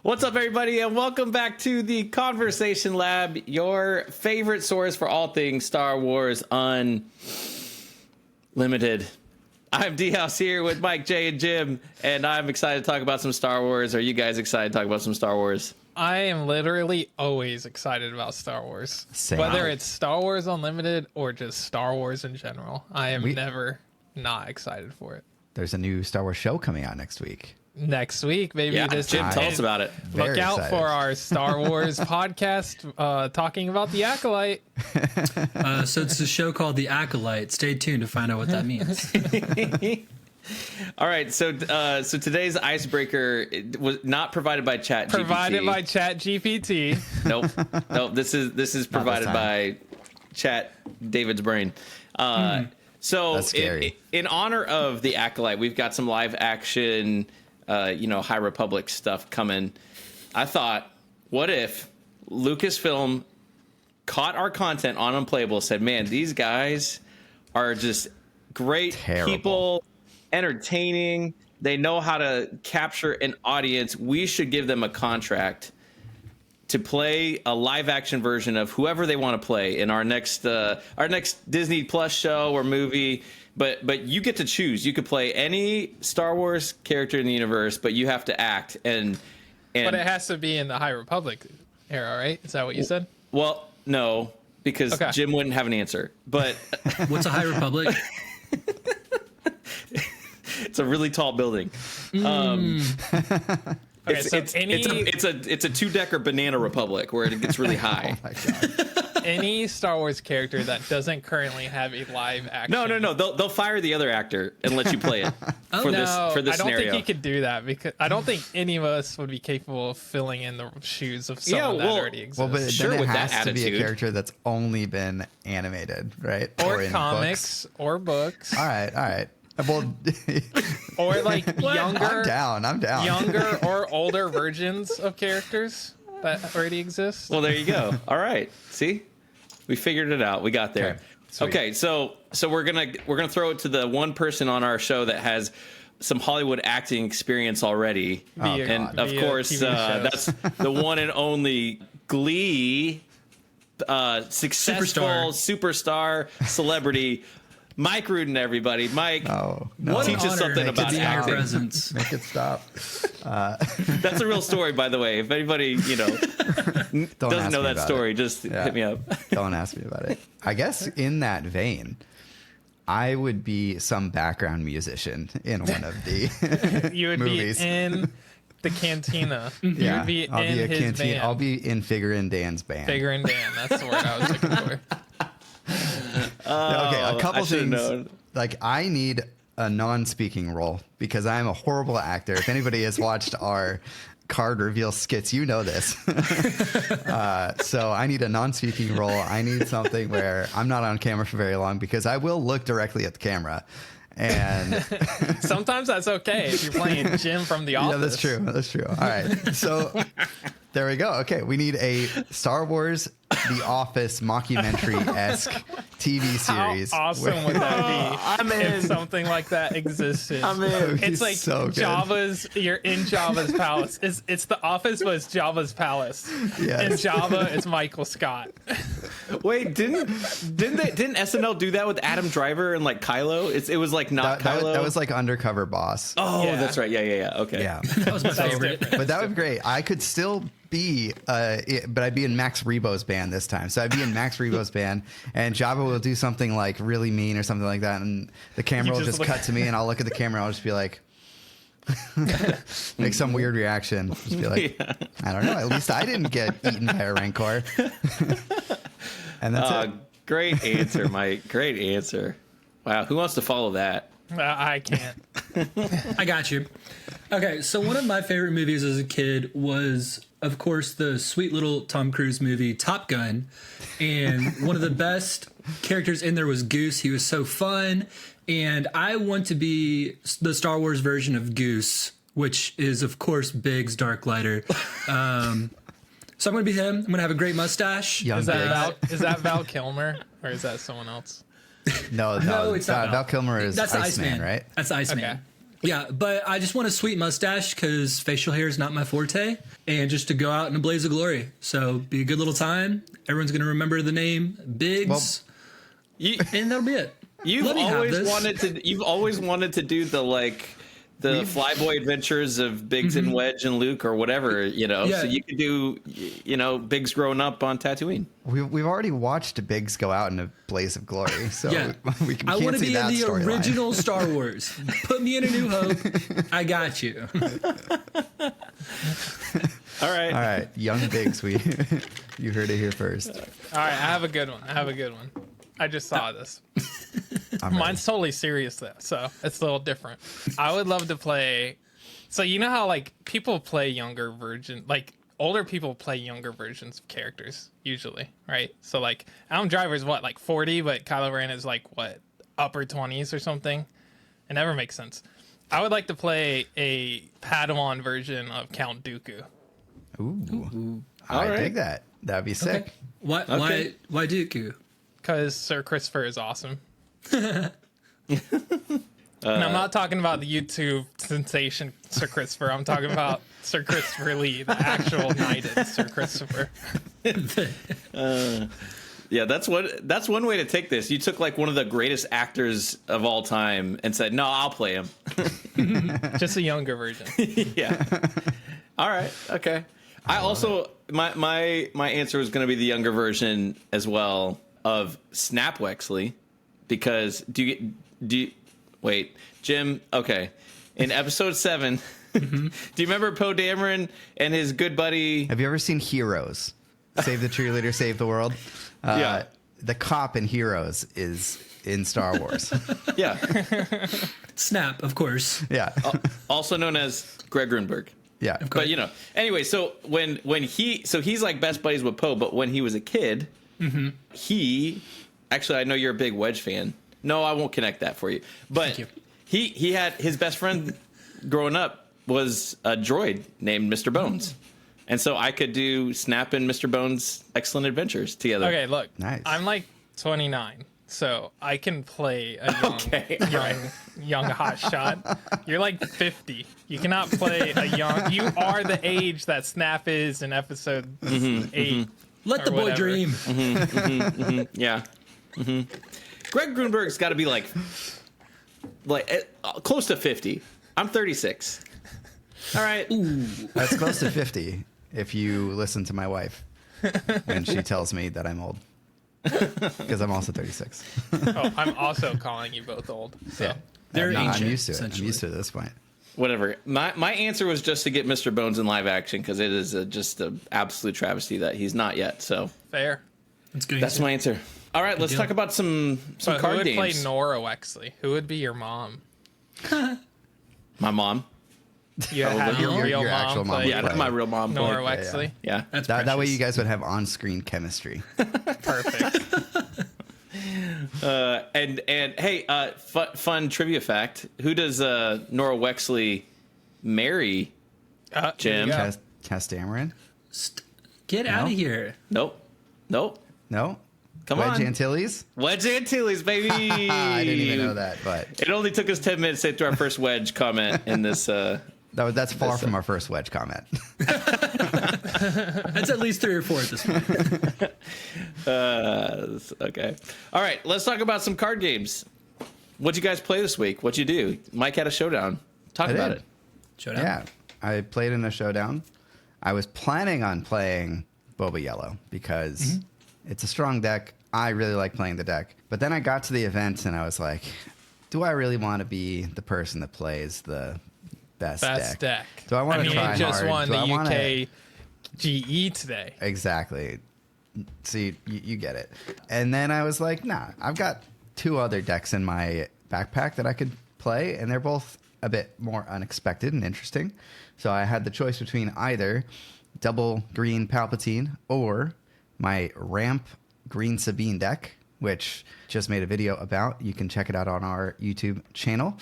What's up, everybody, and welcome back to the Conversation Lab, your favorite source for all things Star Wars Unlimited. I'm DHaus here with Mike, Jay, and Jim, and I'm excited to talk about some Star Wars. Are you guys excited to talk about some Star Wars? I am literally always excited about Star Wars. Same. Whether it's Star Wars Unlimited or just Star Wars in general, I am never not excited for it. There's a new Star Wars show coming out next week. Next week, maybe. Yeah, Jim, tell us about it. Look out excited. for our Star Wars podcast talking about the Acolyte. So it's a show called The Acolyte. Stay tuned to find out what that means. All right, so today's icebreaker was not provided by ChatGPT. Provided by ChatGPT. Nope. This is provided by Chat David's brain. So That's scary. In honor of the Acolyte, we've got some live action, High Republic stuff coming. I thought, what if Lucasfilm caught our content on Unplayable, said, man, these guys are just great people, entertaining. They know how to capture an audience. We should give them a contract to play a live action version of whoever they want to play in our next Disney Plus show or movie. But you get to choose. You could play any Star Wars character in the universe, but you have to act and But it has to be in the High Republic era, right? Is that what you said? Well, no, because Jim wouldn't have an answer. But What's a High Republic? it's a really tall building. Okay, it's a two-decker banana republic where it gets really high. Oh my God. any Star Wars character that doesn't currently have a live action. No. They'll fire the other actor and let you play it for this I don't scenario. think he could do that because I don't think any of us would be capable of filling in the shoes of someone that already exists. Well, but Sure, then it with that has to be a attitude. character that's only been animated, right? or in comics books. or books. All right. Well, Or like younger, I'm down. younger or older versions of characters that already exist. Well, there you go. All right. See, we figured it out. We got there. Okay. So we're gonna throw it to the one person on our show that has some Hollywood acting experience already, and of course that's the one and only Glee successful superstar celebrity. Mike Rudin, everybody. Mike, teach us something about to be in your acting. presence. Make it stop. That's a real story, by the way. If anybody, doesn't know that story, just hit me up. Don't ask me about it. I guess in that vein, I would be some background musician in one of the You would movies. be in the cantina. Yeah, You'd be I'll in be a his canteen. band. I'll be in Figure and Dan's band. Figure and Dan. That's the word I was looking for. Okay, a couple I should've things. known. Like, I need a non-speaking role because I'm a horrible actor. If anybody has watched our card reveal skits, you know this. So I need a non-speaking role. I need something where I'm not on camera for very long because I will look directly at the camera. And Sometimes that's okay if you're playing Jim from The Office. yeah, that's true. All right. So there we go. Okay, we need a Star Wars The Office mockumentary-esque TV series. How awesome would that be? I'm in. If something like that existed. I'm in. That would be It's like so good. You're in Jabba's palace. It's The Office, but it's Jabba's palace. Yes. And Jabba is Michael Scott. Wait, didn't SNL do that with Adam Driver and like Kylo? It was like not Kylo. That was like Undercover Boss. Oh, Yeah. that's right. Yeah. Okay. Yeah. That was my favorite. But that would be great. I could still be, but I'd be in Max Rebo's band this time. So I'd be in Max Rebo's band, and Jabba will do something like really mean or something like that, and the camera will just cut to me, and I'll look at the camera, and I'll just be like, make some weird reaction. Just be like, I don't know. At least I didn't get eaten by a Rancor. And that's it. Great answer, Mike. Great answer. Wow. Who wants to follow that? I can't. I got you. Okay, so one of my favorite movies as a kid was, of course, the sweet little Tom Cruise movie Top Gun. And one of the best characters in there was Goose. He was so fun. And I want to be the Star Wars version of Goose, which is, of course, Biggs Darklighter. So I'm going to be him. I'm going to have a great mustache. Is that Val Kilmer or is that someone else? No, it's not Val Kilmer is That's the Iceman, Iceman, right? That's the Iceman. Okay. Yeah, but I just want a sweet mustache because facial hair is not my forte, and just to go out in a blaze of glory. So be a good little time. Everyone's gonna remember the name Biggs, and that'll be it. You've always wanted to do the Flyboy adventures of Biggs and Wedge and Luke or whatever, Yeah. So you could do, Biggs growing up on Tatooine. We've already watched Biggs go out in a blaze of glory, so Yeah. we I can't want to see be in that the storyline. original Star Wars. Put me in A New Hope. I got you. All right. All right, young Biggs, you heard it here first. All right, I have a good one. I just saw this. Mine's totally serious though, so it's a little different. I would love to play. So you know how people play older people play younger versions of characters usually, right? So Adam Driver's 40, but Kylo Ren is upper 20s or something. It never makes sense. I would like to play a Padawan version of Count Dooku. Ooh. All I right. dig that. That'd be sick. Okay. Why Dooku? Because Sir Christopher is awesome. And I'm not talking about the YouTube sensation Sir Christopher. I'm talking about Sir Christopher Lee, the actual knighted Sir Christopher. Yeah, that's one way to take this. You took one of the greatest actors of all time and said, "No, I'll play him." Just a younger version. Yeah. All right. Okay. I also my answer was going to be the younger version as well of Snap Wexley, because do you wait, Jim? Okay, in episode 7, do you remember Poe Dameron and his good buddy? Have you ever seen Heroes? Save the cheerleader, save the world. Yeah. The cop in Heroes is in Star Wars. Yeah. Snap, of course. Yeah. Also known as Greg Grunberg. Yeah. But anyway, so when he's best buddies with Poe, but when he was a kid, he actually, I know you're a big Wedge fan. No, I won't connect that for you. But Thank he had his best friend growing up was a droid named Mr. Bones. And so I could do Snap and Mr. Bones' Excellent Adventures together. Okay, look. Nice. I'm 29, so I can play a young hot shot. You're 50. You cannot play a young. You are the age that Snap is in episode 8. Let the boy whatever. dream. Yeah. Greg Grunberg's got to be close to 50. I'm 36. All right. That's close to 50 if you listen to my wife when she tells me that I'm old. Because I'm also 36. Oh, I'm also calling you both old. So. Yeah. They're No, ancient, I'm used to it. I'm essentially. used to it at this point. Whatever. My answer was just to get Mr. Bones in live action, because it is just an absolute travesty that he's not yet. So Fair. That's good. that's my answer. All right, let's deal. talk about some But who card would play games. Nora Wexley? Who would be your mom? My mom. You have your real your mom actual mom. play Yeah, not my real mom. Nora Play. Wexley. Yeah. That's That way precious. you guys would have on-screen chemistry. Perfect. And hey, fun trivia fact: who does Nora Wexley marry? Jim. Yeah. Cass Dameron? Get out of here. Nope. No? Come Wedge on. Antilles? Wedge Antilles, baby. I didn't even know that, but It only took us 10 minutes to get to our first Wedge comment in this. that's far from our first Wedge comment. That's at least 3 or 4 at this point. Okay. All right. Let's talk about some card games. What'd you guys play this week? What'd you do? Mike had a showdown. Talk I about did. it. Showdown. Yeah, I played in a showdown. I was planning on playing Boba Yellow because it's a strong deck. I really like playing the deck. But then I got to the event and I was like, do I really want to be the person that plays the best deck? Do I want to try it just hard? won Do the I wanna- UK GE today. Exactly. See, you get it. And then I was like, nah, I've got 2 other decks in my backpack that I could play, and they're both a bit more unexpected and interesting. So I had the choice between either double green Palpatine or my ramp green Sabine deck, which just made a video about. You can check it out on our YouTube channel.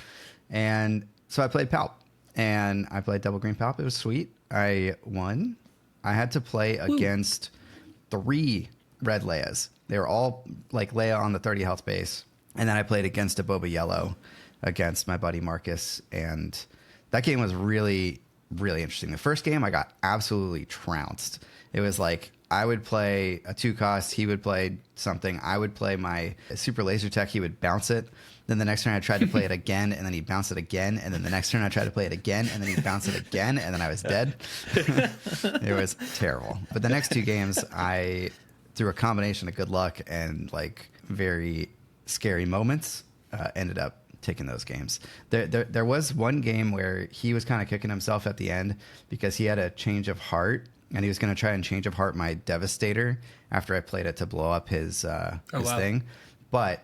And so I played Palp, and I played double green Palp. It was sweet. I won. I had to play against 3 red Leias. They were all like Leia on the 30 health base. And then I played against a Boba Yellow against my buddy Marcus, and that game was really, really interesting. The first game I got absolutely trounced. It was like I would play a 2-cost, he would play something, I would play my super laser tech, he would bounce it. Then the next turn I tried to play it again, and then he'd bounce it again. And then the next turn I tried to play it again, and then he'd bounce it again, and then I was dead. It was terrible. But the next 2 games, I, through a combination of good luck and like very scary moments, ended up taking those games. There was one game where he was kind of kicking himself at the end because he had a change of heart, and he was going to try and change of heart my Devastator after I played it to blow up his thing. But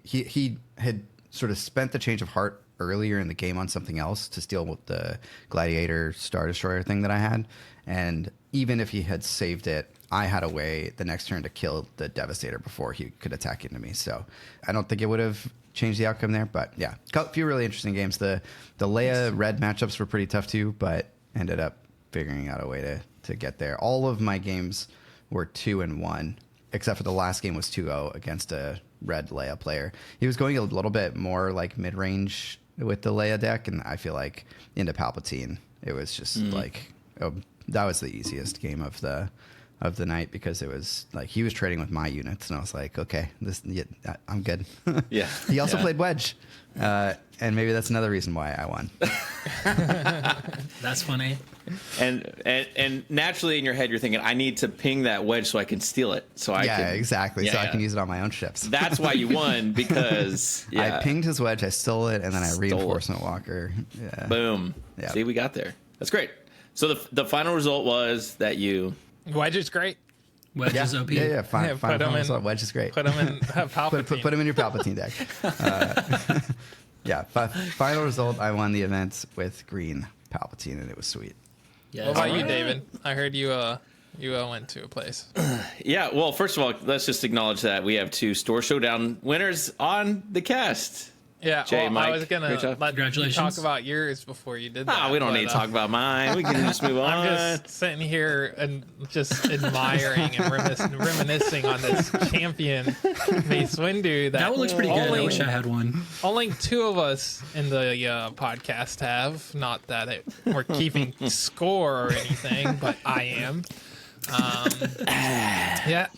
he had sort of spent the change of heart earlier in the game on something else to steal with the Gladiator Star Destroyer thing that I had. And even if he had saved it, I had a way the next turn to kill the Devastator before he could attack into me. So I don't think it would have changed the outcome there. But yeah, a few really interesting games. The Leia Red matchups were pretty tough too, but ended up figuring out a way to get there. All of my games were 2-1, except for the last game was 2-0 against a Red Leia player. He was going a little bit more like mid-range with the Leia deck, and I feel like into Palpatine, it was just like that was the easiest game of the night because it was like he was trading with my units, and I was like, okay, I'm good. Yeah. He also played Wedge, and maybe that's another reason why I won. That's funny. And naturally in your head you're thinking, I need to ping that wedge so I can steal it. So I can, exactly. Yeah, so I can use it on my own ships. That's why you won, because I pinged his wedge, I stole it, and then I reinforcement walker. Yeah. Boom. Yeah. See, we got there. That's great. So the final result was that you Wedge is great. Wedge is OP. Yeah. Put him in. Wedge is great. Put him in Palpatine. Put him in your Palpatine deck. Yeah. Final result, I won the event with green Palpatine, and it was sweet. Yes. What about you, David? I heard you went to a place. Yeah, well, first of all, let's just acknowledge that we have 2 store showdown winners on the cast. Yeah, Jay, well, Mike, I was gonna great job. let you Congratulations. talk about yours before you did that. We don't need to talk about mine. We can just move on. I'm just sitting here and just admiring and reminiscing on this champion Mace Windu. That one looks pretty good. I wish I had one. Only 2 of us in the podcast have. Not that we're keeping score or anything, but I am. Yeah.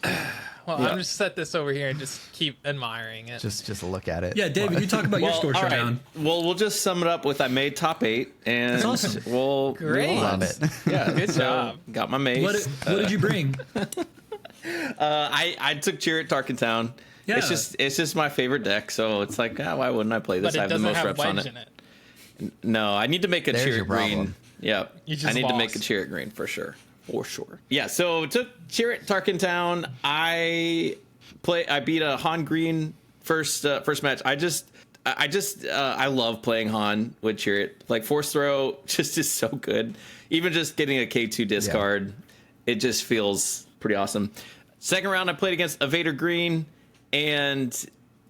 Well, I'm just set this over here and just keep admiring it. Just look at it. Yeah, David, you talk about your score all showdown. right. Well, we'll just sum it up with I made top 8, and That's awesome. we'll Great. move on. Love it. Yeah, Good job. Got my mace. What did you bring? I took Chirrut Tarkentown. Yeah. It's just my favorite deck, so it's like, why wouldn't I play this? But I it have the doesn't most have reps on wedge it. in it. No, I need to make a There's your Chirrut green. problem. Yeah, You just I need to make a lost. Chirrut green for sure. Yeah, so took Chirrut Tarkentown. I beat a Han Green first match. I love playing Han with Chirrut. Like Force Throw just is so good. Even just getting a K2 discard, it just feels pretty awesome. Second round, I played against a Vader Green, and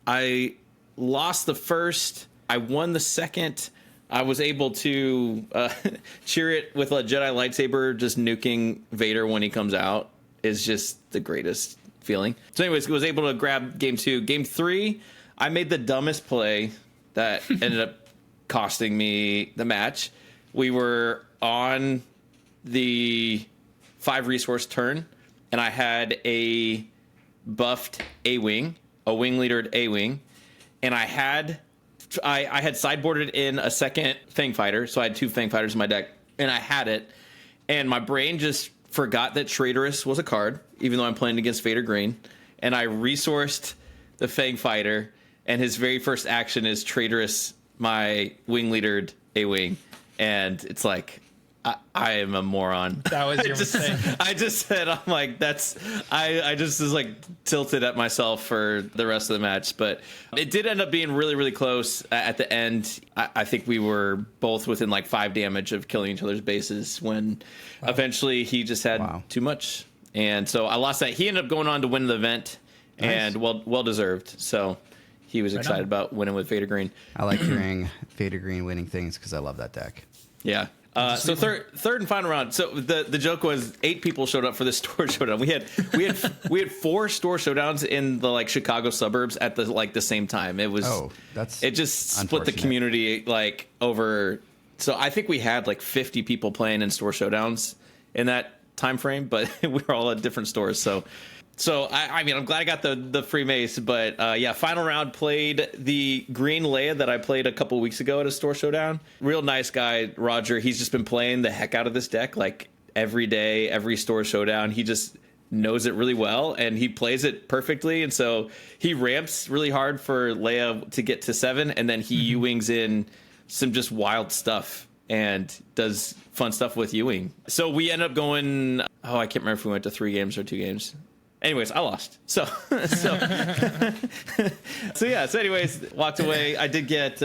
I lost the first. I won the second. I was able to cheer it with a Jedi lightsaber. Just nuking Vader when he comes out is just the greatest feeling. So anyways, was able to grab game 2. Game 3, I made the dumbest play that ended up costing me the match. We were on the 5 resource turn, and I had a buffed A-Wing, a wing leadered A-Wing, and I had sideboarded in a second Fang Fighter, so I had 2 Fang Fighters in my deck, and I had it, and my brain just forgot that Traitorous was a card, even though I'm playing against Vader Green, and I resourced the Fang Fighter, and his very first action is Traitorous my wing leadered A-Wing, and it's like, I am a moron. That was your mistake. I just said, I'm like, I just was like tilted at myself for the rest of the match. But it did end up being really, really close at the end. I think we were both within like 5 damage of killing each other's bases when eventually he just had too much. And so I lost that. He ended up going on to win the event, and well deserved. So he was excited about winning with Vader Green. I like hearing Vader Green winning things because I love that deck. Yeah. So third and final round. So the joke was 8 people showed up for the store showdown. We had 4 store showdowns in the like Chicago suburbs at the same time. It was it just split the community like over. So I think we had like 50 people playing in store showdowns in that time frame, but we were all at different stores. So I mean, I'm glad I got the free mace, but yeah, final round played the green Leia that I played a couple weeks ago at a store showdown. Real nice guy, Roger. He's just been playing the heck out of this deck like every day, every store showdown. He just knows it really well and he plays it perfectly. And so he ramps really hard for Leia to get to 7, and then he U-wings in some just wild stuff and does fun stuff with Ewing. So we end up going, I can't remember if we went to 3 games or 2 games. Anyways, I lost. So anyways, walked away. I did get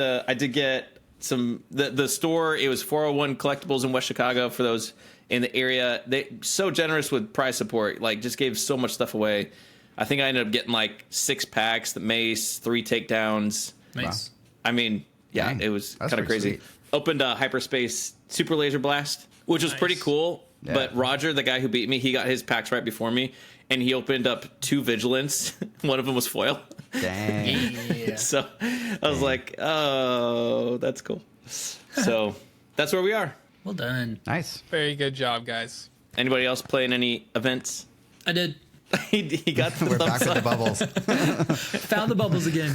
some, the store, it was 401 Collectibles in West Chicago for those in the area. They so generous with prize support, like just gave so much stuff away. I think I ended up getting like 6 packs, the mace, 3 takedowns. Nice. I mean, yeah, Dang, it was kind of crazy. Sweet. Opened a hyperspace super laser blast, which was pretty cool. Yeah. But Roger, the guy who beat me, he got his packs right before me, and he opened up 2 vigilance. One of them was foil. Dang. Yeah. So I was like, oh, that's cool. So that's where we are. Well done. Nice. Very good job, guys. Anybody else playing any events? I did. he got the We're back with the bubbles. Found the bubbles again.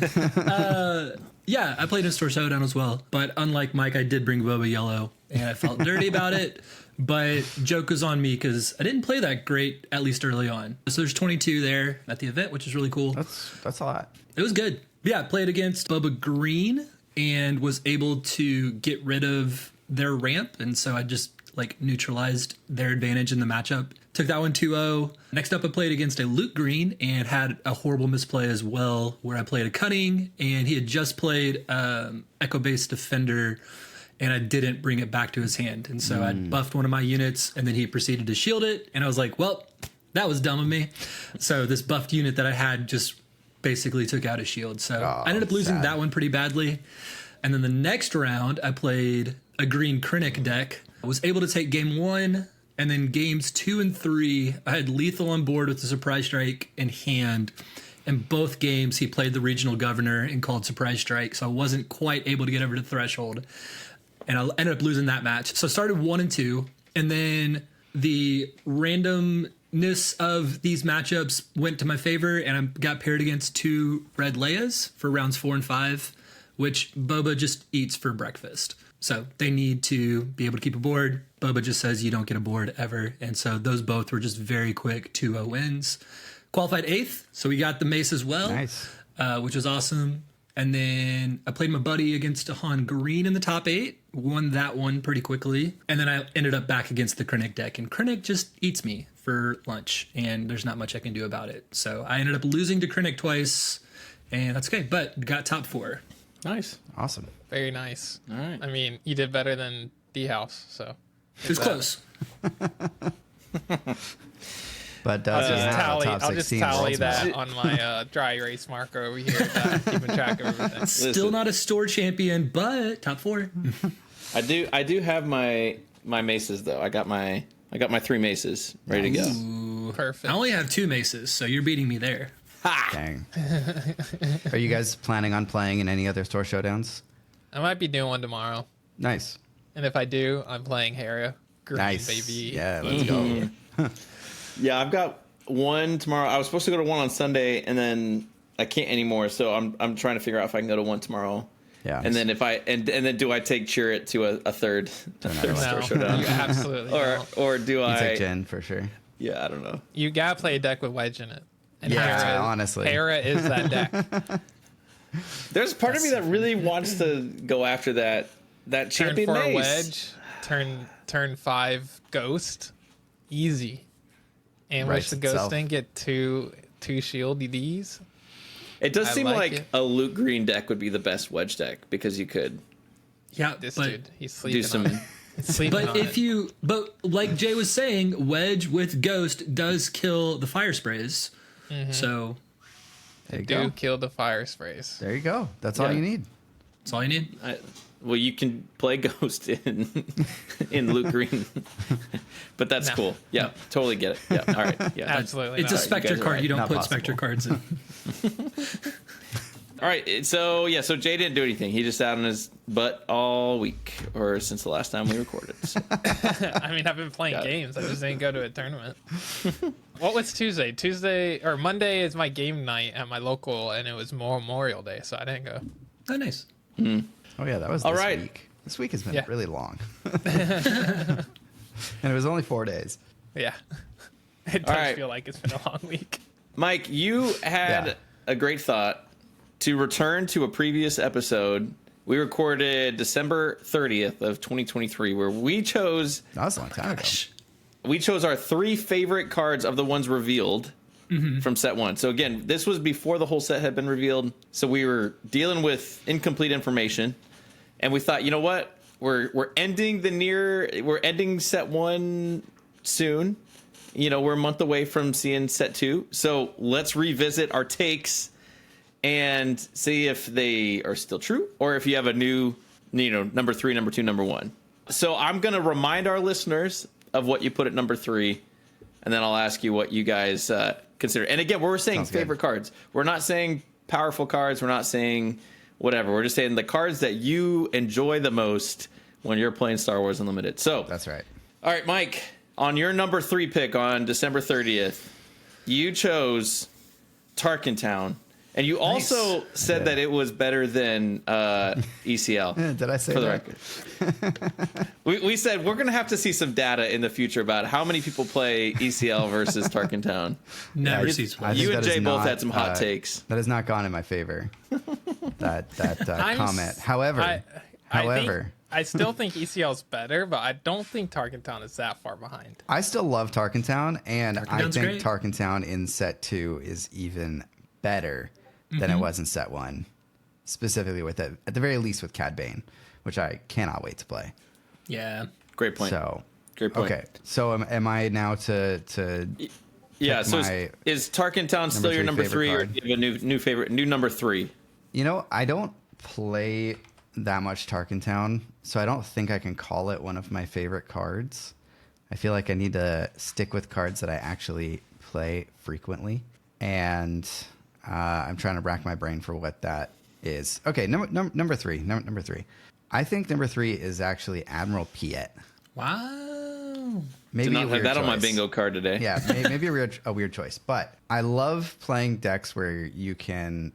Yeah, I played in Store Showdown as well. But unlike Mike, I did bring Boba Yellow, and I felt dirty about it. But joke was on me because I didn't play that great, at least early on. So there's 22 there at the event, which is really cool. That's a lot. It was good. Yeah, I played against Bubba Green and was able to get rid of their ramp. And so I just like neutralized their advantage in the matchup. Took that one 2-0. Next up, I played against a Luke Green and had a horrible misplay as well, where I played a Cunning, and he had just played Echo-based Defender, and I didn't bring it back to his hand. And so I buffed one of my units, and then he proceeded to shield it, and I was like, well, that was dumb of me. So this buffed unit that I had just basically took out his shield. So I ended up losing that one pretty badly. And then the next round, I played a green Krennic deck. I was able to take game 1, and then games 2 and 3, I had lethal on board with the Surprise Strike in hand. In both games, he played the Regional Governor and called Surprise Strike, so I wasn't quite able to get over the threshold. And I ended up losing that match. So I started 1 and 2, and then the randomness of these matchups went to my favor, and I got paired against 2 red Leias for rounds 4 and 5, which Boba just eats for breakfast. So they need to be able to keep a board. Boba just says you don't get a board ever. And so those both were just very quick 2-0 wins. Qualified 8th, so we got the mace as well, nice. Which was awesome. And then I played my buddy against Han Green in the top 8, won that one pretty quickly. And then I ended up back against the Krennic deck, and Krennic just eats me for lunch, and there's not much I can do about it. So I ended up losing to Krennic twice, and that's okay, but got top 4. Nice. Awesome. Very nice. All right. I mean, you did better than DHaus, so. It was close. But I'll just tally that on my dry erase marker over here, keeping track of everything. Still not a store champion, but top 4. I do have my maces though. I got my 3 maces ready to go. Ooh, perfect. I only have 2 maces, so you're beating me there. Ha! Dang. Are you guys planning on playing in any other store showdowns? I might be doing one tomorrow. Nice. And if I do, I'm playing Hera. Green, Nice. baby. Yeah, let's go. Yeah, I've got one tomorrow. I was supposed to go to one on Sunday, and then I can't anymore. So I'm trying to figure out if I can go to one tomorrow. Yeah. And then if I and then do I take Chirrut to a third No, store showdown? you absolutely don't. or do You I take Jen for sure. Yeah, I don't know. You gotta play a deck with Wedge in it. And Yeah, honestly. Hera is that deck. There's part of me that really wants to go after that Turn champion 4 mace. Wedge, turn 5 Ghost, easy. And Writes wish the Ghost itself. didn't get two shield DDs. It does I seem like like it. a Luke Green deck would be the best Wedge deck because you could Yeah, This but, dude, he's sleeping do some. on it. He's sleeping But on if it. you, but like Jay was saying, Wedge with Ghost does kill the fire sprays. So There you do go. kill the fire sprays. There you go. That's all Yeah. you need. that's all you need. Well, you can play Ghost in Luke Green, but that's cool. Yeah, totally get it. Yeah, all right. Yeah, Absolutely. It's a Spectre card. right. You don't Not put possible. Spectre cards in. All right. So so Jay didn't do anything. He just sat on his butt all week, or since the last time we recorded. So. I mean, I've been playing games. I just didn't go to a tournament. What was Tuesday? Monday is my game night at my local, and it was Memorial Day, so I didn't go. Oh, nice. Oh yeah, that was All this right. week. This week has been Yeah. really long. And it was only 4 days. Yeah. It does right. feel like it's been a long week. Mike, you had Yeah. a great thought to return to a previous episode. We recorded December 30th of 2023, where we chose That was a long time ago. our 3 favorite cards of the ones revealed from set 1. So again, this was before the whole set had been revealed. So we were dealing with incomplete information, and we thought, you know what? We're ending set 1 soon. You know, we're a month away from seeing set 2. So let's revisit our takes and see if they are still true, or if you have a new, number 3, number 2, number 1. So I'm going to remind our listeners of what you put at number 3, and then I'll ask you what you guys consider. And again, we're saying Sounds good. favorite cards. We're not saying powerful cards. We're not saying whatever. We're just saying the cards that you enjoy the most when you're playing Star Wars Unlimited. So That's right. all right, Mike, on your number 3 pick on December 30th, you chose Tarkin Town. And you also said that it was better than ECL. Did I say for the that? record? we said we're going to have to see some data in the future about how many people play ECL versus Tarkin Town. Never I sees think one. You and that Jay is both not, had some hot takes. That has not gone in my favor. that comment. However, I still think ECL is better, but I don't think Tarkin Town is that far behind. I still love Tarkin Town, and I Town's think great. Tarkin Town in set 2 is even better than it was in set 1. Specifically with it, at the very least with Cad Bane, which I cannot wait to play. Yeah. Great point. So Great point. okay, so am I now to Yeah. pick So my is Tarkin Town still your number 3, or favorite do you have a new favorite, new number 3? I don't play that much Tarkin Town, so I don't think I can call it one of my favorite cards. I feel like I need to stick with cards that I actually play frequently, and I'm trying to rack my brain for what that is. Okay, number 3. Number 3. I think number 3 is actually Admiral Piet. Wow. Maybe Did a not have weird that on my choice. bingo card today. Yeah, maybe a weird choice. But I love playing decks where you can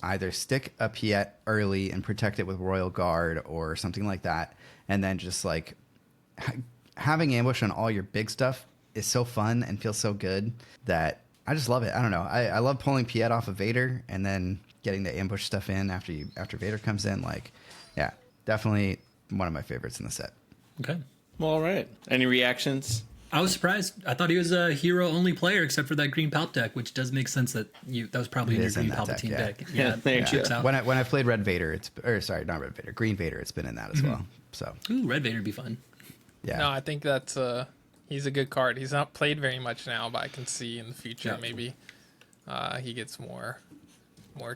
either stick a Piet early and protect it with Royal Guard or something like that, and then just like having ambush on all your big stuff is so fun and feels so good that I just love it. I don't know. I love pulling Piet off of Vader and then getting the ambush stuff in after Vader comes in. Like, yeah, definitely one of my favorites in the set. Okay. Well, all right. Any reactions? I was surprised. I thought he was a hero-only player, except for that green Palp deck, which does make sense that that was probably It in your is in green that deck, Palpatine yeah. deck. Yeah, there you checks go. out. When I played Red Vader, not Red Vader, Green Vader, it's been in that as well. So Ooh, Red Vader would be fun. yeah. No, I think that's he's a good card. He's not played very much now, but I can see in the future Yeah. maybe he gets more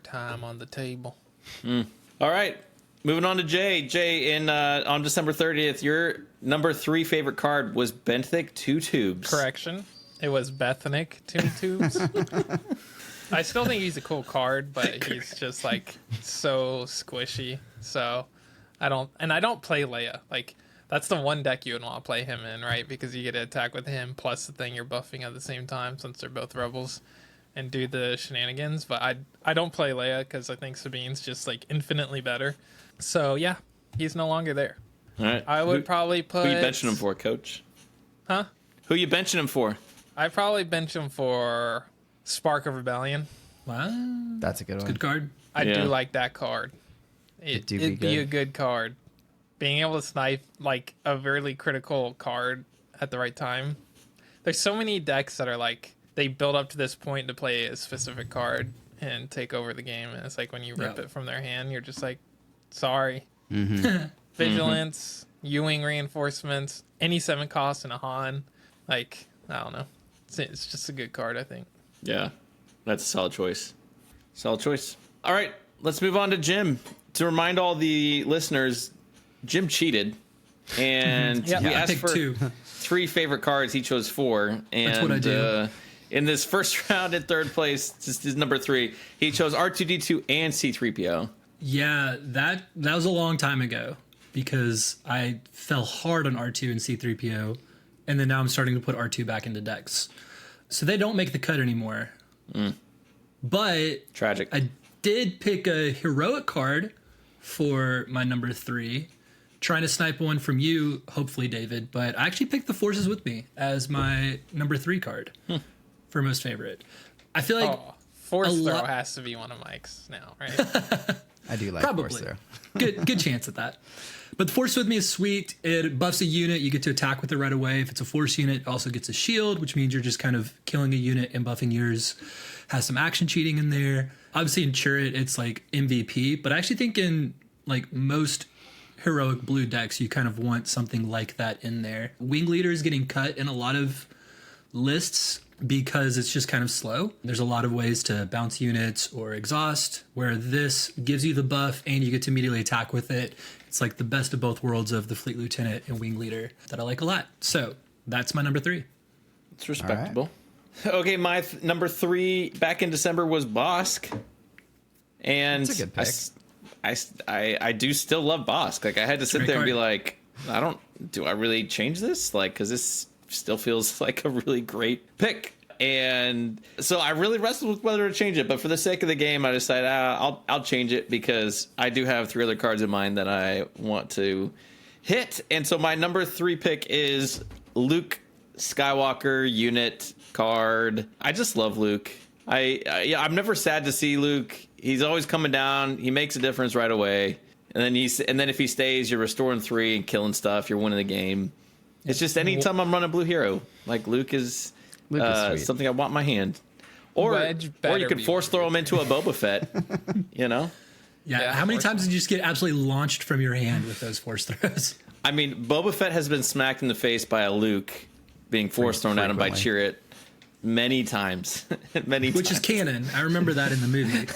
time on the table. All right. Moving on to Jay. Jay, on December 30th, your number 3 favorite card was Benthic 2 Tubes. Correction, it was Bethanic Tomb Tubes. I still think he's a cool card, but he's just like so squishy. So I don't play Leia. Like that's the one deck you would want to play him in, right? Because you get to attack with him plus the thing you're buffing at the same time, since they're both rebels, and do the shenanigans. But I don't play Leia because I think Sabine's just like infinitely better. So yeah, he's no longer there. All right. I would probably put. Who you benching him for, Coach? Huh? Who you benching him for? I'd probably bench him for Spark of Rebellion. Wow. That's a good one. Good card. I Yeah. do like that card. It'd be It'd be good. a good card. Being able to snipe like a really critical card at the right time. There's so many decks that are like they build up to this point to play a specific card and take over the game, and it's like when you rip Yeah. it from their hand, you're just like, sorry. Mm-hmm. Vigilance, Ewing reinforcements, any 7 cost in a Han. Like, I don't know. It's just a good card, I think. Yeah. That's a solid choice. Solid choice. All right. Let's move on to Jim. To remind all the listeners, Jim cheated, and Yep. he I asked picked for 2. 3 favorite cards. He chose 4. And That's what I do. In this first round in third place, just his number 3, he chose R2D2 and C3PO. Yeah, that was a long time ago because I fell hard on R2 and C3PO, and then now I'm starting to put R2 back into decks. So they don't make the cut anymore. But Tragic. I did pick a heroic card for my number 3, trying to snipe one from you, hopefully, David. But I actually picked the Forces with Me as my number 3 card for most favorite. I feel like Force a throw lot- has to be one of Mike's now, right? I do like Probably. Force Throw. good chance at that. But the Force with Me is sweet. It buffs a unit. You get to attack with it right away. If it's a Force unit, it also gets a shield, which means you're just kind of killing a unit and buffing yours. Has some action cheating in there. Obviously in Chariot, it's like MVP, but I actually think in like most heroic blue decks, you kind of want something like that in there. Wing Leader is getting cut in a lot of lists because it's just kind of slow. There's a lot of ways to bounce units or exhaust, where this gives you the buff and you get to immediately attack with it. It's like the best of both worlds of the Fleet Lieutenant and Wing Leader that I like a lot. So that's my number 3. It's respectable. Okay, my number 3 back in December was Bosk. And That's a good pick. I do still love Bosk. Like, I had to sit great there and be card. like, do I really change this? Like, because this still feels like a really great pick. And so I really wrestled with whether to change it, but for the sake of the game, I decided I'll change it because I do have 3 other cards in mind that I want to hit. And so my number 3 pick is Luke Skywalker unit card. I just love Luke. I'm never sad to see Luke. He's always coming down. He makes a difference right away. And then if he stays, you're restoring 3 and killing stuff. You're winning the game. It's just anytime I'm running Blue Hero, like Luke is sweet. something I want in my hand. Or you could force throw him into a Boba Fett. You know? Yeah, how many times did you just get absolutely launched from your hand with those Force throws? I mean, Boba Fett has been smacked in the face by a Luke being force thrown at him by Chariot many times. Which is canon. I remember that in the movie.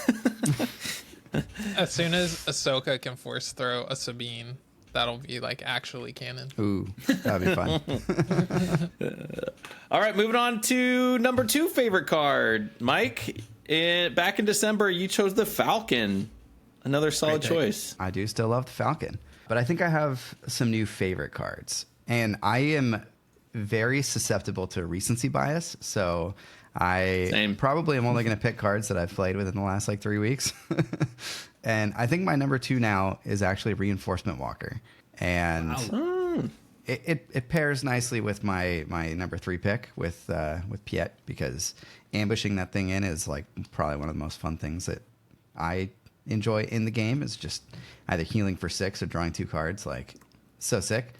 As soon as Ahsoka can force throw a Sabine, that'll be like actually canon. Ooh, that'd be fun. All right, moving on to number 2 favorite card. Mike, back in December, you chose the Falcon. Another solid choice. I do still love the Falcon, but I think I have some new favorite cards, and I am very susceptible to recency bias. So I probably am only going to pick cards that I've played within the last like 3 weeks. And I think my number 2 now is actually Reinforcement Walker, and it pairs nicely with my number 3 pick with Piet, because ambushing that thing in is like probably one of the most fun things that I enjoy in the game. Is just either healing for 6 or drawing 2 cards. Like, so sick.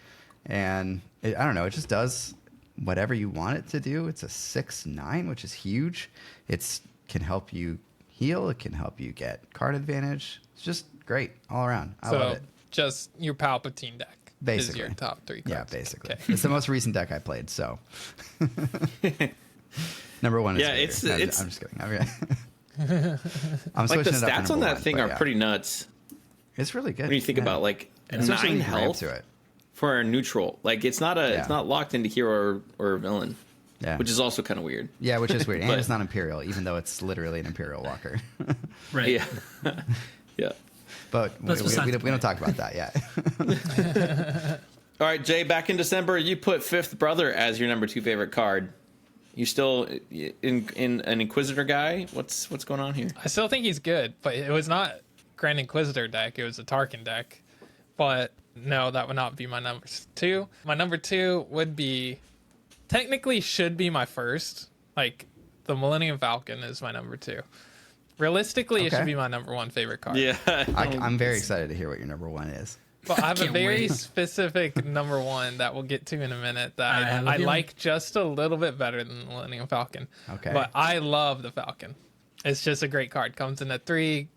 And I don't know, it just does whatever you want it to do. It's a 6/9, which is huge. It can help you heal. It can help you get card advantage. It's just great all around. I love it. Just your Palpatine deck Basically. is your top 3 cards. Yeah, basically. Okay. It's the most recent deck I played, so. Number 1 is Vader. I'm just kidding. Okay. I'm Like, the switching it up stats to on number that 1, thing but are yeah. pretty nuts. It's really good. When you think about like and especially 9 when you ramp health to it. for a neutral. Like, it's not locked into hero or villain. Yeah. Which is also kind of weird. Yeah, which is weird. And But- it's not Imperial, even though it's literally an Imperial Walker. Right. Yeah. Yeah. But That's besides we the don't talk about that yet. All right, Jay, back in December, you put Fifth Brother as your number 2 favorite card. You still in an Inquisitor guy? What's going on here? I still think he's good, but it was not Grand Inquisitor deck. It was a Tarkin deck. But no, that would not be my number 2. My number 2 would be, technically should be my first. Like, the Millennium Falcon is my number 2. Realistically, it Okay. should be my number 1 favorite card. Yeah. I'm very excited to hear what your number 1 is. But I have a Can't very wait. specific number 1 that we'll get to in a minute I that have a I feeling. like just a little bit better than the Millennium Falcon. Okay. But I love the Falcon. It's just a great card. Comes in at 3.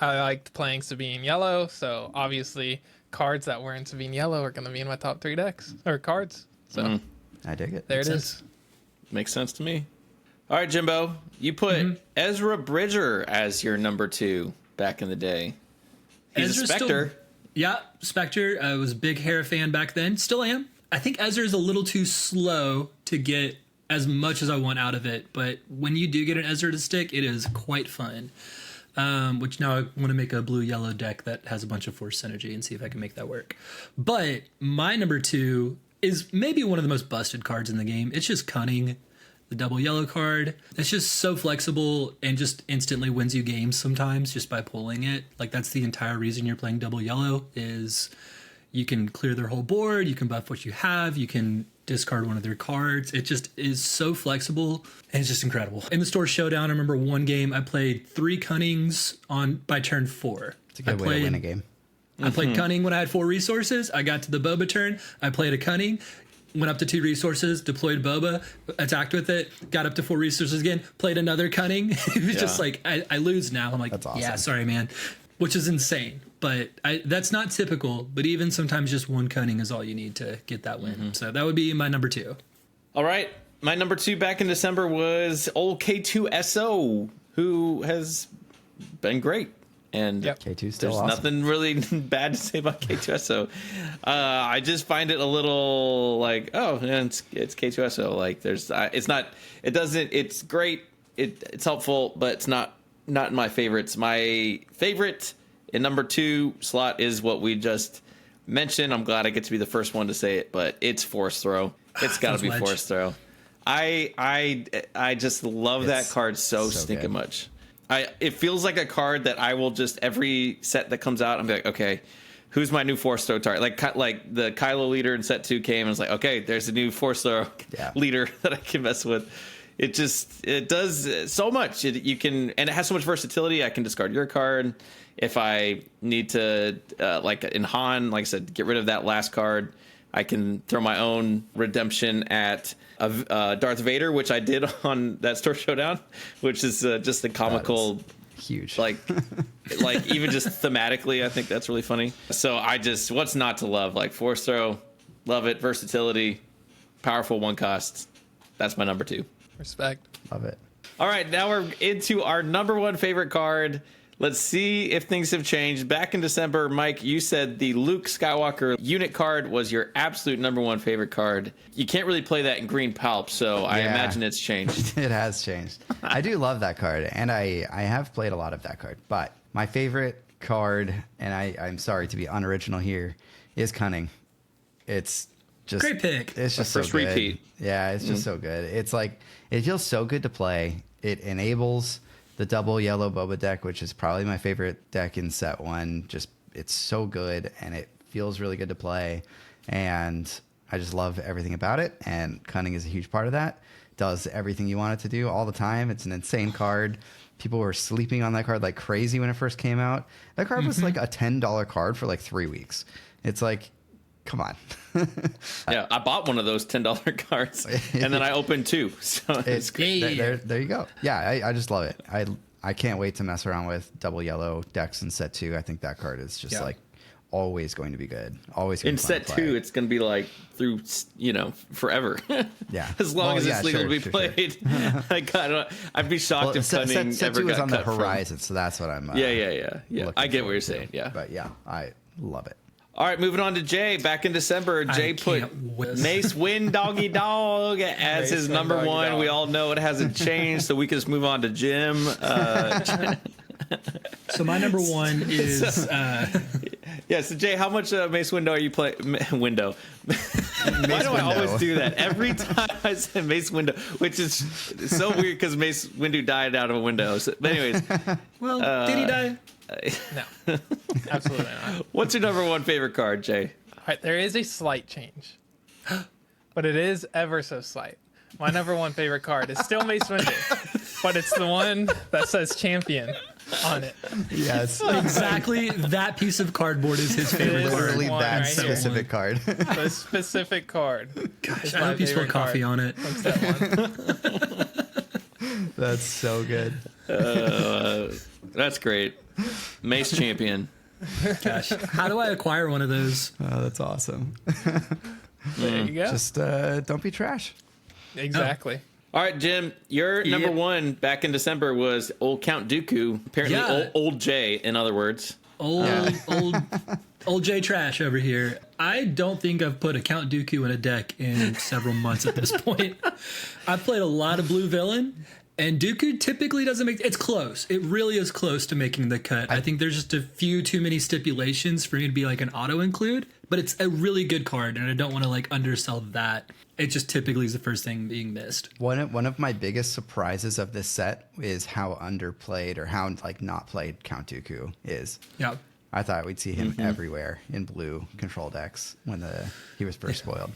I liked playing Sabine Yellow, so obviously cards that were in Sabine Yellow are going to be in my top 3 decks or cards. So I dig it. there it Makes is. Makes sense to me. All right, Jimbo, you put Ezra Bridger as your number 2 back in the day. He's Ezra's a Spectre. Yeah, Spectre. I was a big Hera fan back then. Still am. I think Ezra is a little too slow to get as much as I want out of it. But when you do get an Ezra to stick, it is quite fun. Which now I want to make a blue-yellow deck that has a bunch of Force synergy and see if I can make that work. But my number 2 is maybe one of the most busted cards in the game. It's just Cunning, the double yellow card. It's just so flexible and just instantly wins you games sometimes just by pulling it. Like, that's the entire reason you're playing double yellow, is you can clear their whole board, you can buff what you have, you can discard one of their cards. It just is so flexible and it's just incredible. In the store showdown, I remember one game I played 3 Cunnings by turn 4. It's a good way to win a game. I played Cunning when I had 4 resources. I got to the Boba turn. I played a Cunning, went up to 2 resources, deployed Boba, attacked with it, got up to 4 resources again, played another Cunning. It was just like, I lose now. I'm like, that's awesome. Yeah, sorry, man. Which is insane. But that's not typical. But even sometimes just 1 Cunning is all you need to get that win. So that would be my number 2. All right. My number 2 back in December was old K2SO, who has been great. And K2 still there's awesome. nothing really bad to say about K2SO. I just find it a little like, oh, it's K2SO. Like, it's great. It's helpful, but it's not in my favorites. My favorite in number 2 slot is what we just mentioned. I'm glad I get to be the first one to say it, but it's Force Throw. It's got to be Force Throw. I just love that card so stinking much. It feels like a card that I will just, every set that comes out, I'm like, okay, who's my new Force Throw target? Like the Kylo leader in set 2 came and was like, okay, there's a new Force Throw leader that I can mess with. It does so much. And it has so much versatility. I can discard your card if I need to, like in Han, like I said, get rid of that last card. I can throw my own redemption at Darth Vader, which I did on that store showdown, which is just a comical, huge. Like even just thematically, I think that's really funny. So what's not to love? Like Force Throw, love it. Versatility, powerful 1 cost. That's my number 2. Respect. Love it. All right, now we're into our number 1 favorite card. Let's see if things have changed. Back in December, Mike, you said the Luke Skywalker unit card was your absolute number 1 favorite card. You can't really play that in green palp, so I imagine it's changed. It has changed. I do love that card, and I have played a lot of that card. But my favorite card, and I'm sorry to be unoriginal here, is Cunning. It's just great pick. It's just so first good. repeat. Yeah, it's just so good. It's like, it feels so good to play. It enables the double yellow Boba deck, which is probably my favorite deck in set 1. Just, it's so good and it feels really good to play. And I just love everything about it. And Cunning is a huge part of that. Does everything you want it to do all the time. It's an insane card. People were sleeping on that card like crazy when it first came out. That card was like a $10 card for like 3 weeks. It's like, come on. Yeah, I bought one of those $10 cards, and then I opened 2. So it's great. There you go. Yeah, I just love it. I can't wait to mess around with double yellow decks in set 2. I think that card is just like always going to be good. Always going in to be fun set to play. 2. It's going to be like through forever. Yeah, as long as it's legal to be played. I'd be shocked if Cunning set ever 2 is got on the cut from. horizon, so that's what I'm. Yeah. I get what you're to. saying. Yeah, but yeah, I love it. All right, moving on to Jay. Back in December, Jay put Mace Wind Doggy Dog as his number 1. We all know it hasn't changed, so we can just move on to Jim. So my number 1 is... Yeah, so Jay, how much Mace Windu are you playing? Window. Why do I always do that? Every time I say Mace Windu, which is so weird because Mace Windu died out of a window. So, but anyways. Well, did he die? No, absolutely not. What's your number 1 favorite card, Jay? All right, there is a slight change, but it is ever so slight. My number 1 favorite card is still Mace Windu, but it's the one that says champion on it. Yes, exactly. That piece of cardboard is his favorite. Literally one that right specific card. The specific card. Gosh, I hope you spilled coffee on it. What's that one? That's so good. That's great. Mace champion. Gosh, how do I acquire one of those? Oh, that's awesome. There you go. Just don't be trash. Exactly. All right, Jim, your number 1 back in December was old Count Dooku. Apparently, Yeah. old Jay, in other words. Old J Trash over here. I don't think I've put a Count Dooku in a deck in several months at this point. I've played a lot of blue villain, and Dooku typically doesn't make. It's close. It really is close to making the cut. I think there's just a few too many stipulations for me to be like an auto include, but it's a really good card, and I don't want to like undersell that. It just typically is the first thing being missed. One of my biggest surprises of this set is how underplayed or how like not played Count Dooku is. Yeah. I thought we'd see him everywhere in blue control decks when he was first spoiled.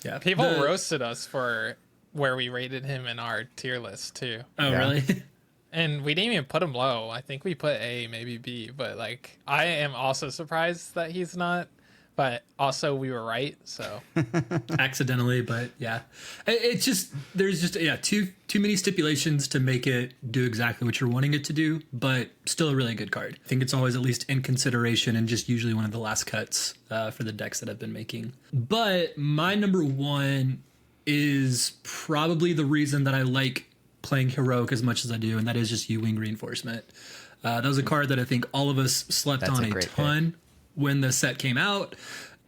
Yeah. People roasted us for where we rated him in our tier list too. Oh, Yeah. really? And we didn't even put him low. I think we put A, maybe B. But like, I am also surprised that he's not. But also, we were right. So Accidentally, but yeah, it's just there's just too many stipulations to make it do exactly what you're wanting it to do. But still a really good card. I think it's always at least in consideration and just usually one of the last cuts for the decks that I've been making. But my number one is probably the reason that I like playing Heroic as much as I do, and that is just U-Wing Reinforcement. That was a card that I think all of us slept That's on a a great ton when the set came out,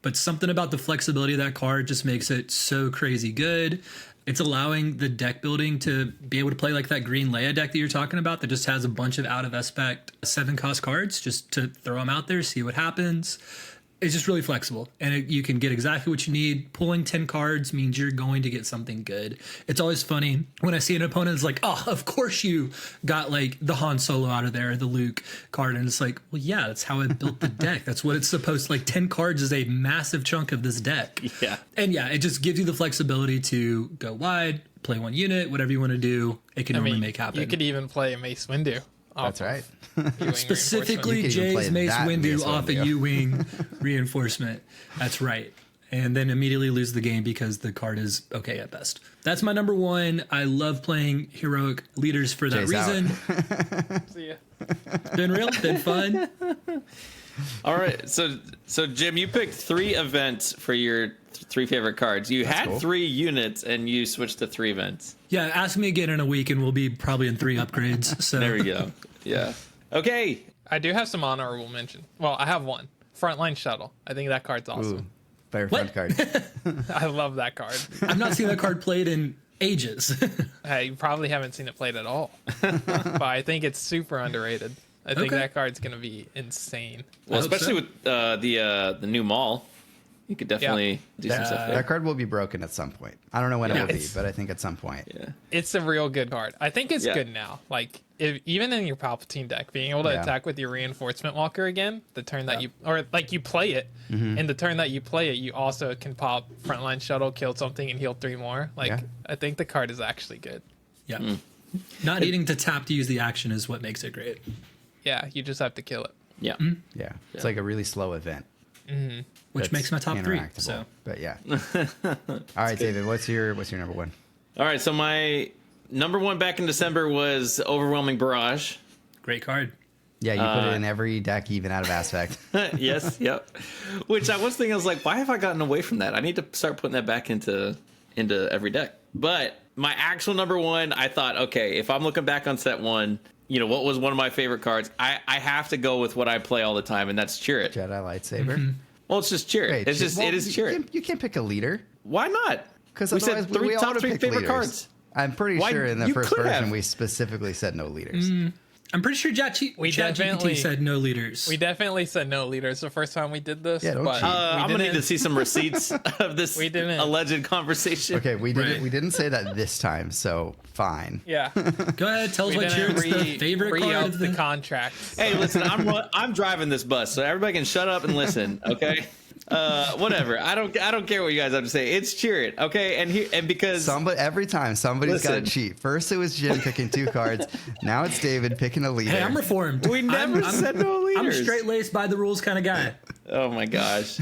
but something about the flexibility of that card just makes it so crazy good. It's allowing the deck building to be able to play like that green Leia deck that you're talking about that just has a bunch of out of aspect 7-cost cards just to throw them out there, see what happens. It's just really flexible, and you can get exactly what you need. Pulling 10 cards means you're going to get something good. It's always funny when I see an opponent is like, oh, of course you got like the Han Solo out of there, the Luke card. And it's like, well, yeah, that's how I built the deck. That's what it's supposed to, like 10 cards is a massive chunk of this deck. Yeah. And yeah, it just gives you the flexibility to go wide, play one unit, whatever you want to do, it can normally make happen. You could even play a Mace Windu. That's right. Specifically, You could even play Jay's Mace that Windu Mace off a Windu. U-Wing Reinforcement. That's right. And then immediately lose the game because the card is okay at best. That's my number one. I love playing Heroic Leaders for that Jay's out. reason. See ya. Been real, been fun. All right, so Jim, you picked 3 events for your 3 favorite cards. You had cool. 3 units, and you switched to 3 events. Yeah, ask me again in a week and we'll be probably in 3 upgrades. So There we go. Yeah. Okay. I do have some honorable mention. Well, I have one. Frontline Shuttle. I think that card's Ooh, awesome. favorite front card. I love that card. I've not seen that card played in ages. Hey, you probably haven't seen it played at all. But I think it's super underrated. I think Okay. that card's going to be insane. Well, I hope especially so. with the new mall, you could definitely do some stuff there. That card will be broken at some point. I don't know when it will be, It's- but I think at some point. Yeah. It's a real good card. I think it's Yeah. good now. Like, even in your Palpatine deck, being able to Yeah. attack with your Reinforcement Walker again, the turn that you play it, and the turn that you play it, you also can pop Frontline Shuttle, kill something, and heal 3 more. Like, Yeah. I think the card is actually good. Yeah. Not needing to tap to use the action is what makes it great. Yeah, you just have to kill it. Yeah. Yeah. It's like a really slow event. Which That's makes my top 3. interactable. So But yeah. All right, David, what's your number one? All right, so my number 1 back in December was Overwhelming Barrage. great card. Yeah, you put it in every deck, even out of aspect. Yes, yep. Which I was thinking, I was like, why have I gotten away from that? I need to start putting that back into every deck. But my actual number 1, I thought, okay, if I'm looking back on set 1, you know, what was one of my favorite cards? I have to go with what I play all the time, and that's Cheer It. Jedi lightsaber. Well, it's just Cheer It. Wait, It's just, it is Cheer It. You can't pick a leader. Why not? Because we otherwise said 3 we all top would've 3 picked favorite leaders. cards. I'm pretty Why- sure in the you first could version have. we specifically said no leaders. I'm pretty sure We ChatGPT definitely- said no leaders. We definitely said no leaders the first time we did this. Yeah, don't but cheat. we I'm gonna need didn't- to see some receipts of this We didn't. alleged conversation. Okay, we didn't Right. we didn't say that this time, so fine. Yeah. Go ahead, tell us We what didn't yours the favorite card re-up of the the contract. Hey, listen, I'm driving this bus, so everybody can shut up and listen, okay? Whatever. I don't care what you guys have to say. It's Cheer It, okay? And because Every time somebody's got to Listen. cheat. First it was Jim picking 2 cards. Now it's David picking a leader. Hey, I'm reformed. we never I'm- said no I'm a leaders. straight laced by the rules kind of guy. Oh my gosh.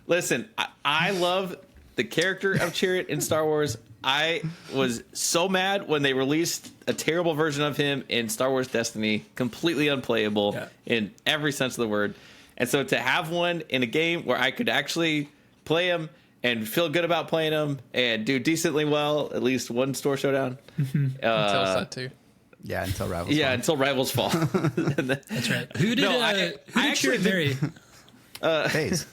Listen, I love the character of Cheer It in Star Wars. I was so mad when they released a terrible version of him in Star Wars Destiny, completely unplayable Yeah. in every sense of the word. And so to have one in a game where I could actually play him and feel good about playing him and do decently well, at least one store showdown, Tell us that too. Yeah, until rivals. Yeah, fall. until rivals fall. That's right. Who did I Chirrut marry? Phase.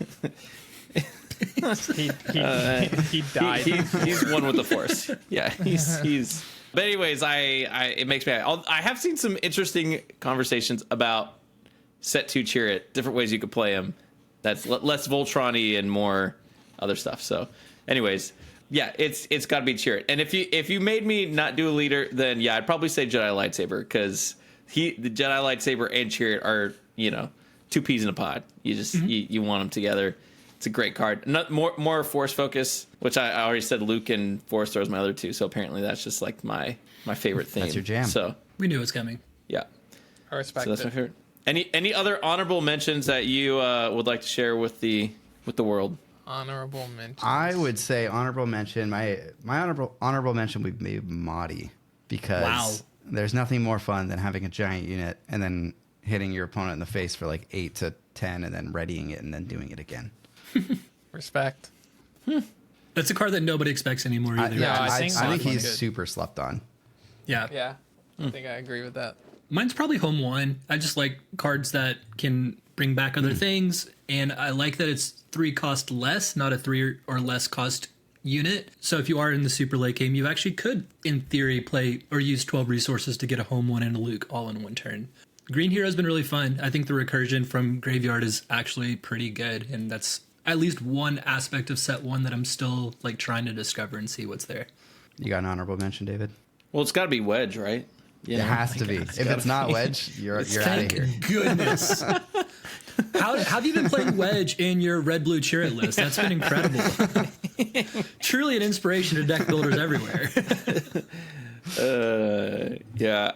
He died. He's one with the force. Yeah, he's. But anyways, it makes me. I have seen some interesting conversations about set 2 Chirrut, different ways you could play him. That's less Voltron-y and more other stuff. So, anyways, yeah, it's got to be Chirrut. And if you made me not do a leader, then yeah, I'd probably say Jedi lightsaber, because the Jedi lightsaber and Chirrut are, two peas in a pod. You just you want them together. It's a great card. Not more force focus, which I already said Luke and Force Throw is my other two. So apparently that's just like my favorite theme. That's your jam. So We knew it was coming. yeah, I respect so that's it. my favorite. Any other honorable mentions that you would like to share with the world? Honorable mention. I would say honorable mention. My honorable mention would be Mahdi, because Wow. there's nothing more fun than having a giant unit and then hitting your opponent in the face for like 8 to 10 and then readying it and then doing it again. Respect. That's a card that nobody expects anymore either. Yeah, I think think Mahdi's he's good. super slept on. Yeah. Yeah, I think I agree with that. Mine's probably home one. I just like cards that can bring back other things, and I like that it's 3 cost less, not a 3 or less cost unit. So if you are in the super late game, you actually could, in theory, play or use 12 resources to get a home one and a Luke all in one turn. Green Hero's been really fun. I think the recursion from Graveyard is actually pretty good, and that's at least one aspect of set 1 that I'm still like trying to discover and see what's there. You got an honorable mention, David? Well, it's got to be Wedge, right? It has to be. If it's not Wedge, you're out of Thank here. goodness. How have you been playing Wedge in your red blue Chirrut list? That's been incredible. Truly an inspiration to deck builders everywhere. Yeah.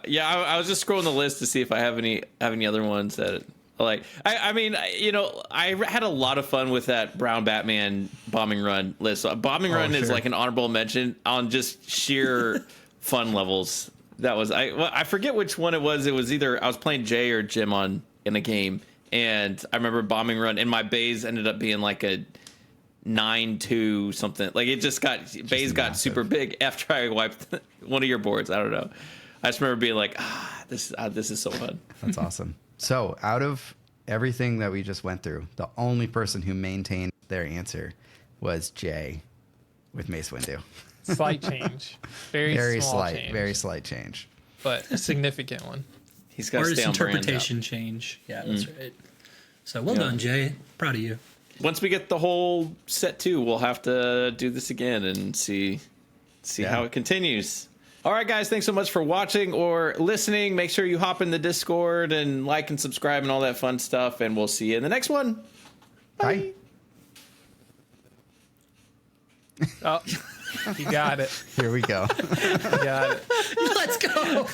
I was just scrolling the list to see if I have any other ones that like. I mean, I had a lot of fun with that Brown Batman bombing run list. So bombing run is sure. like an honorable mention on just sheer fun levels. That was I forget which one it was. It was either I was playing Jay or Jim in a game, and I remember bombing run, and my bays ended up being like a 9-2 something. Like it just got bays got massive. super big after I wiped one of your boards. I don't know. I just remember being like, this is so fun. That's awesome. So out of everything that we just went through, the only person who maintained their answer was Jay with Mace Windu. Slight change. Very small slight, change. very slight change. But a significant one. He's got to Artist stay on brand. interpretation change. Yeah, that's right. So well done, Jay. Proud of you. Once we get the whole set 2, we'll have to do this again and see how it continues. All right, guys, thanks so much for watching or listening. Make sure you hop in the Discord and like and subscribe and all that fun stuff, and we'll see you in the next one. Bye. Oh, you got it. Here we go. You got it. Let's go.